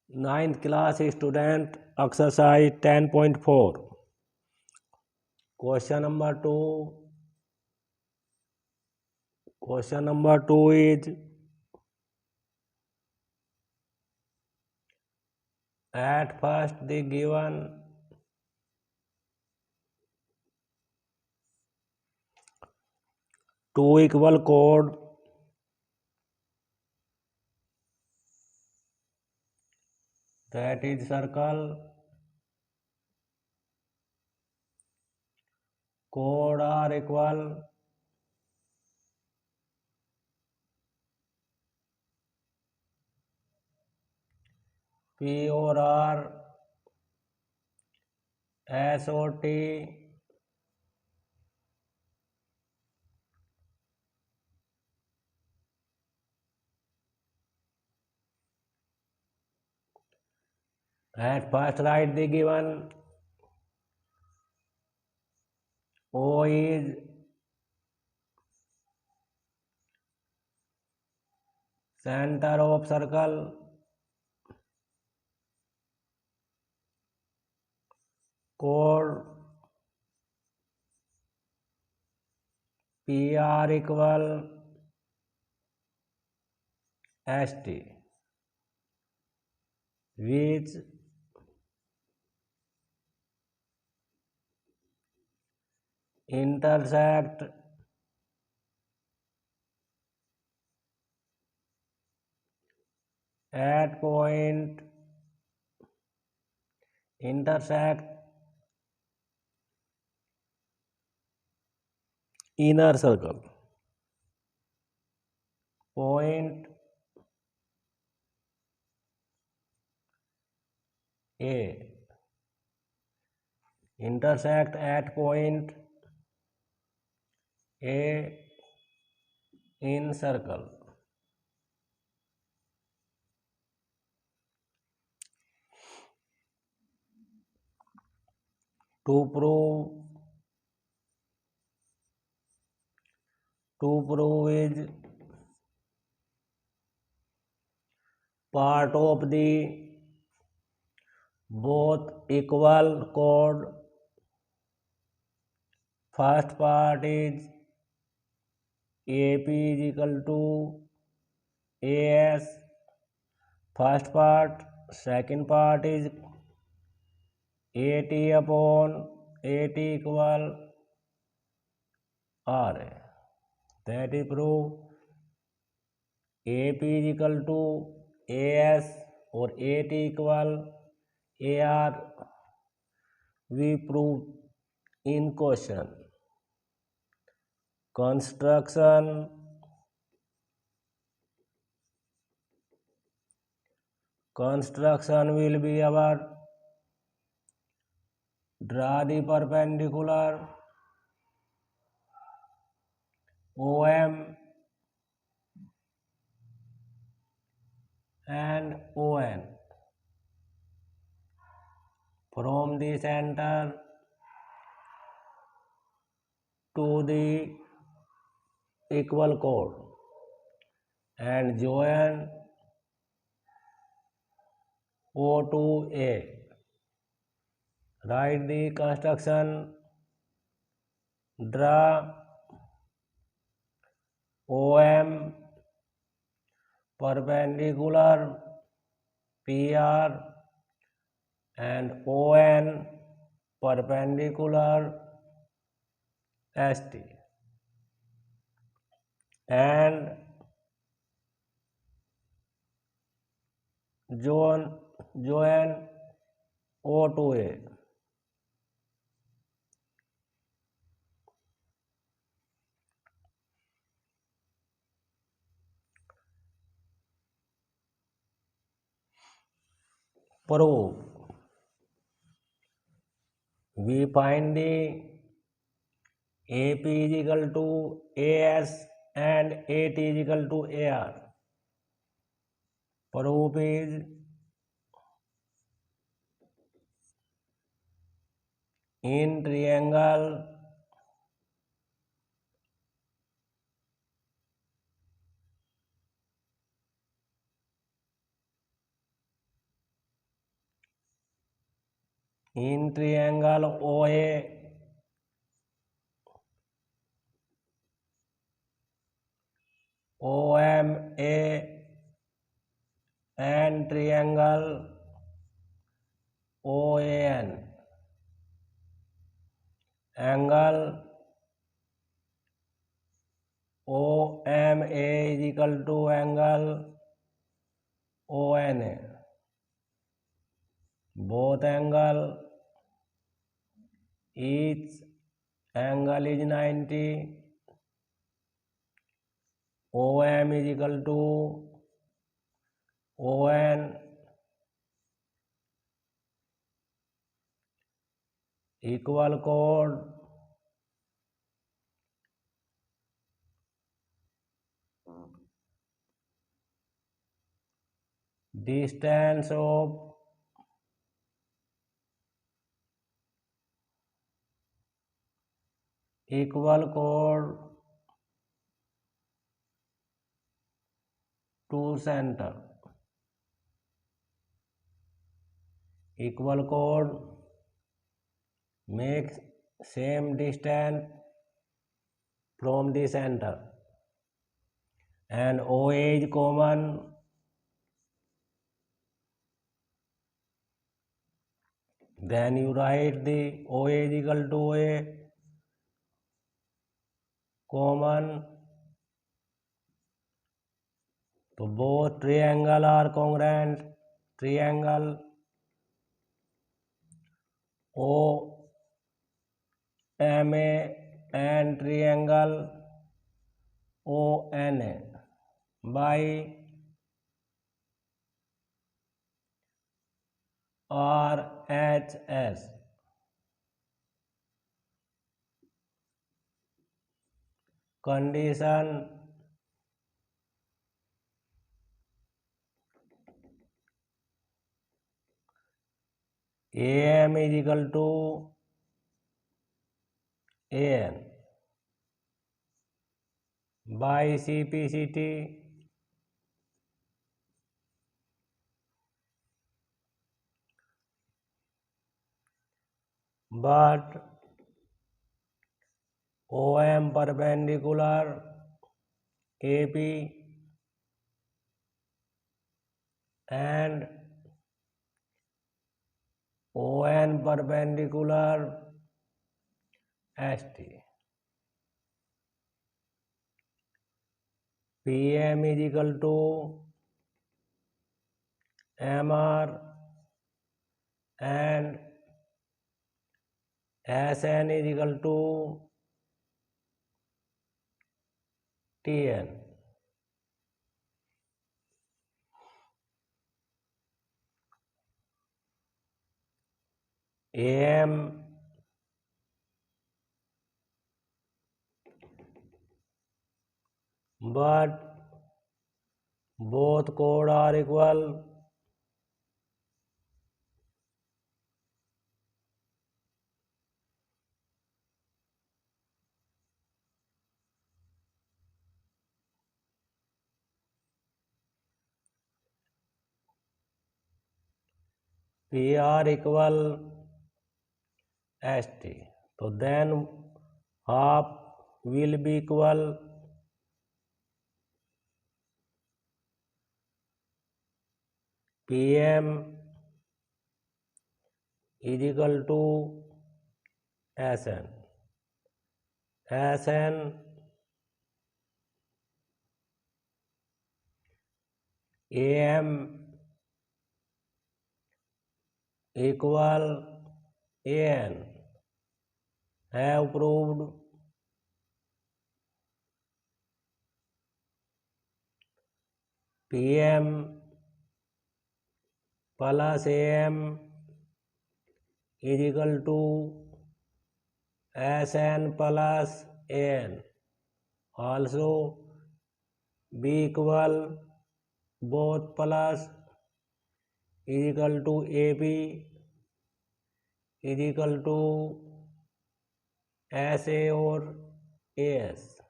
Ninth class student exercise 10.4. Question number 2. Question number 2 is at first the given two equal chord that is circle chord are equal P or R S or T at first write the given O is center of circle chord PR equal ST which intersect at point intersect inner circle point A intersect at point A in circle. To prove is part of the both equal chord. First part is AP is equal to AS. First part. Second part is AT upon AT equal RA. That is proof AP is equal to AS or AT equal AR. We prove in question. Construction will be our draw the perpendicular OM and ON from the center to the equal chord and join O to A. Write the construction. Draw OM perpendicular PR and ON perpendicular ST and join O to A. Prove. We find the AP is equal to AS and AT is equal to AR. Proof is in triangle in triangle OA, OMA and triangle OAN. Angle OMA is equal to angle ONA. Both angle, each angle is 90. OM is equal to ON equal chord distance of equal chord to center. Equal chord makes same distance from the center, and OA is common. Then you write the OA is equal to OA common. So both triangle are congruent. Triangle OMA and triangle ONA by RHS. Condition AM is equal to AN by CPCT. But OM perpendicular AP and ON perpendicular ST. PM is equal to MR and SN is equal to TN. AM but both chord are equal. PR equal ST. So then half will be equal PM is equal to SN. SN AM equal AN. Have proved. PM plus AM is equal to SN plus AN. Also B equal both plus is equal to AB is equal to SA or AS.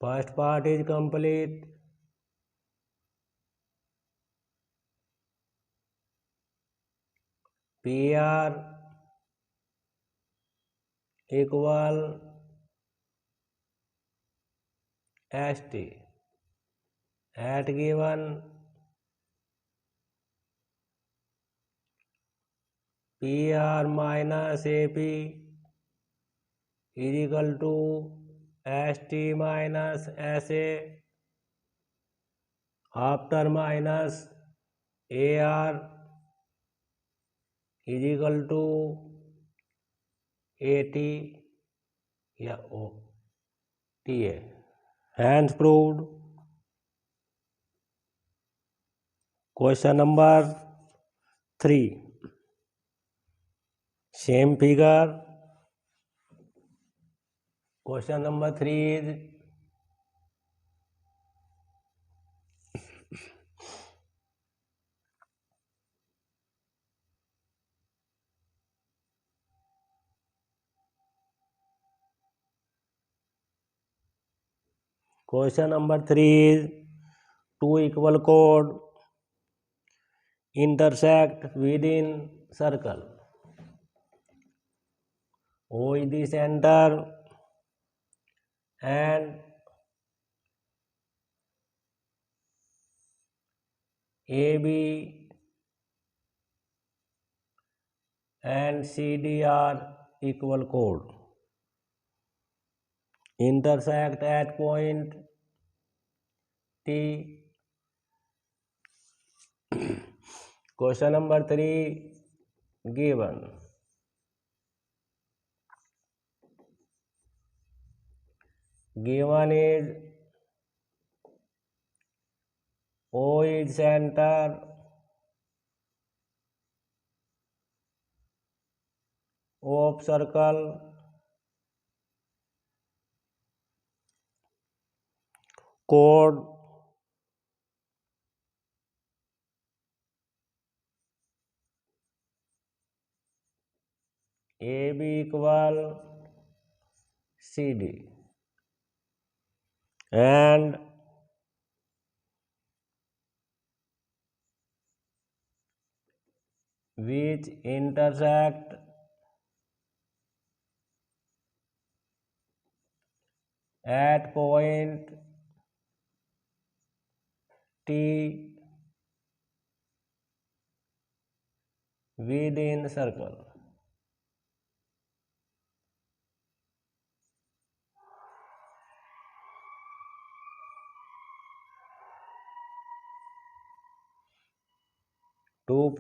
First part is complete. PR equal ST at given PR minus AP is equal to ST minus SA after minus AR is equal to AT या TA. Hence proved. Question number 3. Same figure. Question number 3 is two equal chord intersect within circle. O is the center and AB and CD are equal chord. Intersect at point T. Question number 3 given. Given is O is center, of circle, chord AB equal CD and which intersect at point T within circle. To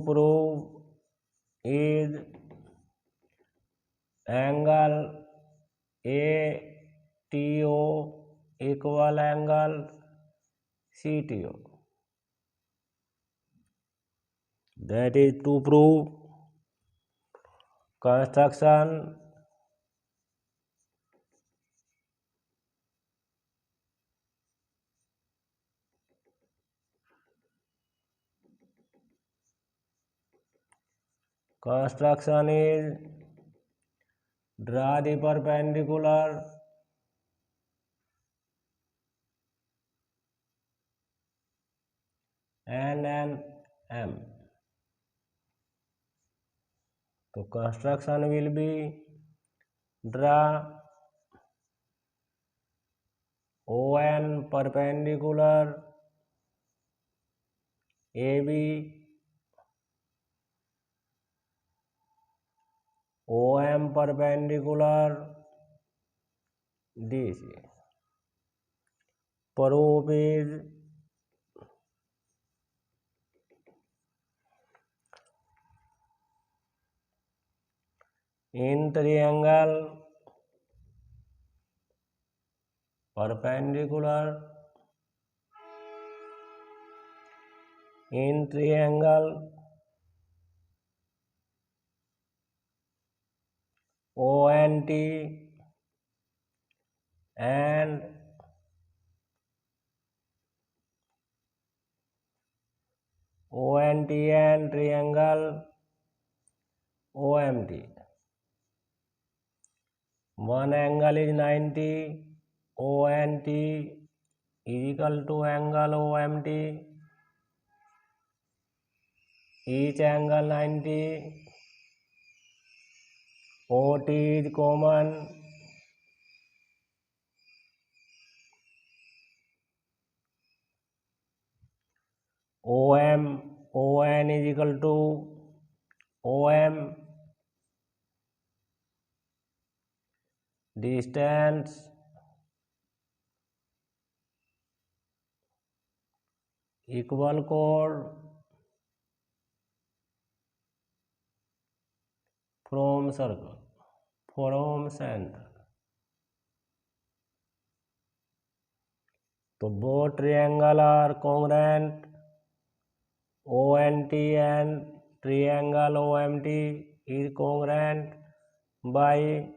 prove is angle ATO equal angle CTO. That is to prove construction is draw the perpendicular N and M. So construction will be draw ON perpendicular AB, OM perpendicular DC. Proof is in triangle perpendicular in triangle ONT and ONT and triangle OMT. One angle is 90, ONT is equal to angle OMT. Each angle 90, OT is common. ON is equal to OM, distance, equal chord from circle, from center. So both triangle are congruent. ONT and triangle OMT is congruent by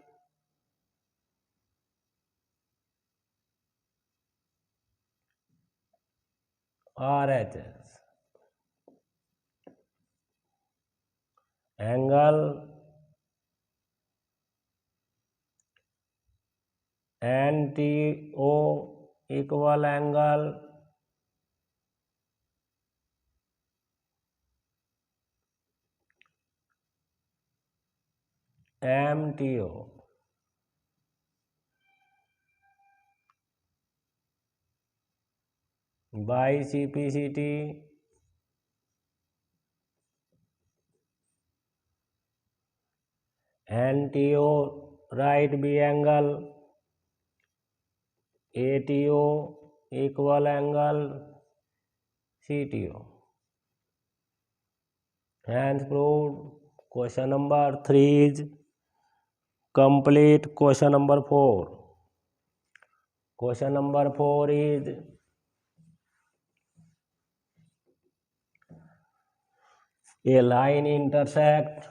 RHS. Angle NTO equal angle MTO. By CPCT, NTO right B angle, ATO equal angle CTO. Hence proved. Question number 3 is complete. Question number 4. Question number 4 is a line intersect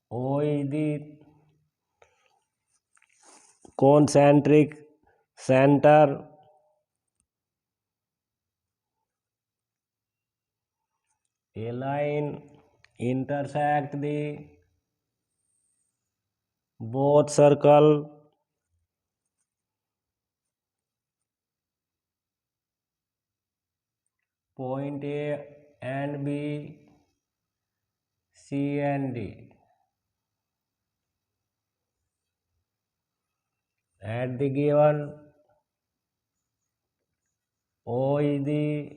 O is the concentric center. A line intersect the both circle point A and B, C and D. At the given O is the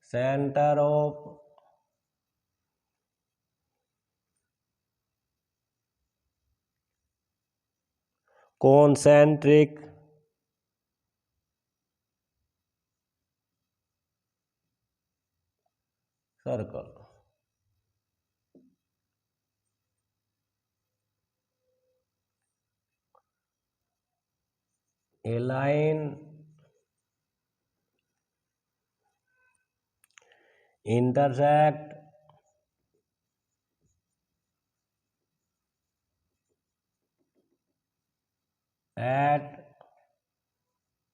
center of concentric circle. A line intersect at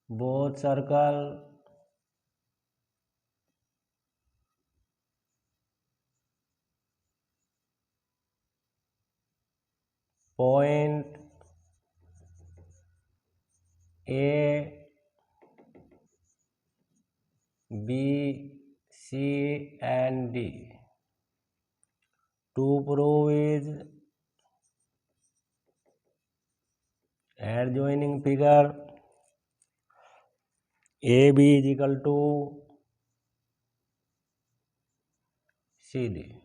both circle point A, B, C and D. To prove is adjoining figure. AB is equal to CD.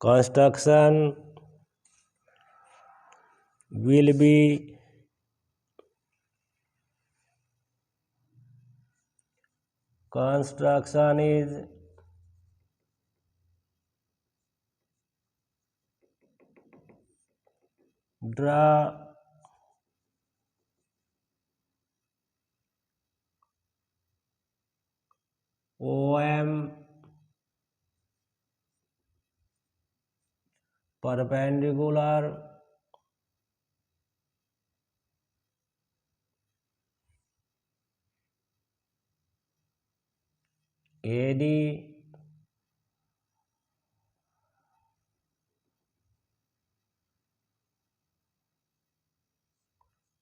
Construction will be construction is draw OM perpendicular AD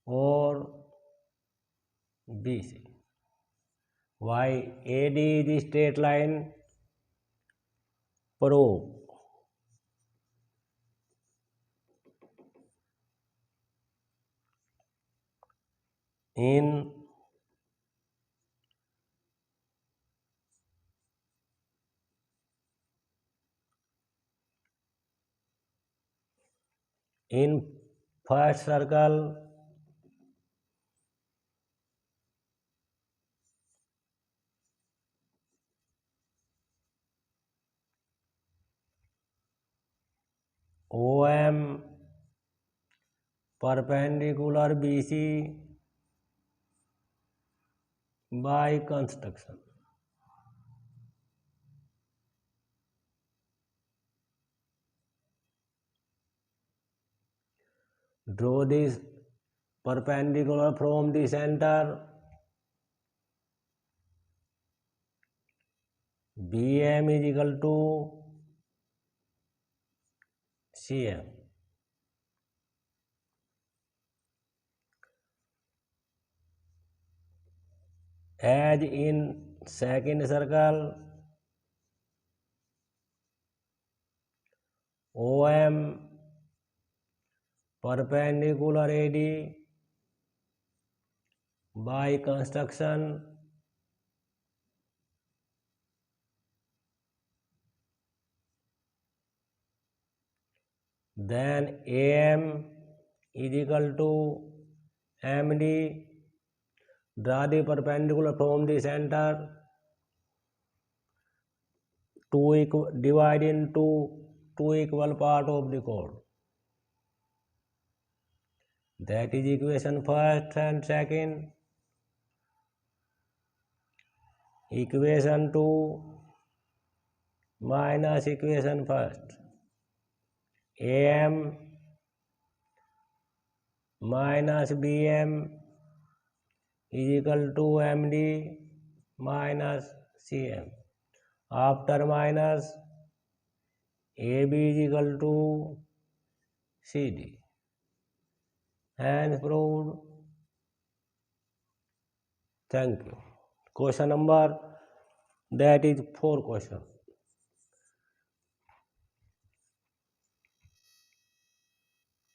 or BC. Why AD is the straight line? Prove. In first circle OM perpendicular BC by construction. Draw this perpendicular from the center. BM is equal to CM. As in second circle, OM perpendicular AD by construction. Then AM is equal to MD. Draw the perpendicular from the center. Divide into two equal part of the chord. That is equation first and second. Equation 2 minus equation first. AM minus BM is equal to MD minus CM. After minus, AB is equal to CD. Hence proved. Thank you. Question number, that is 4 questions.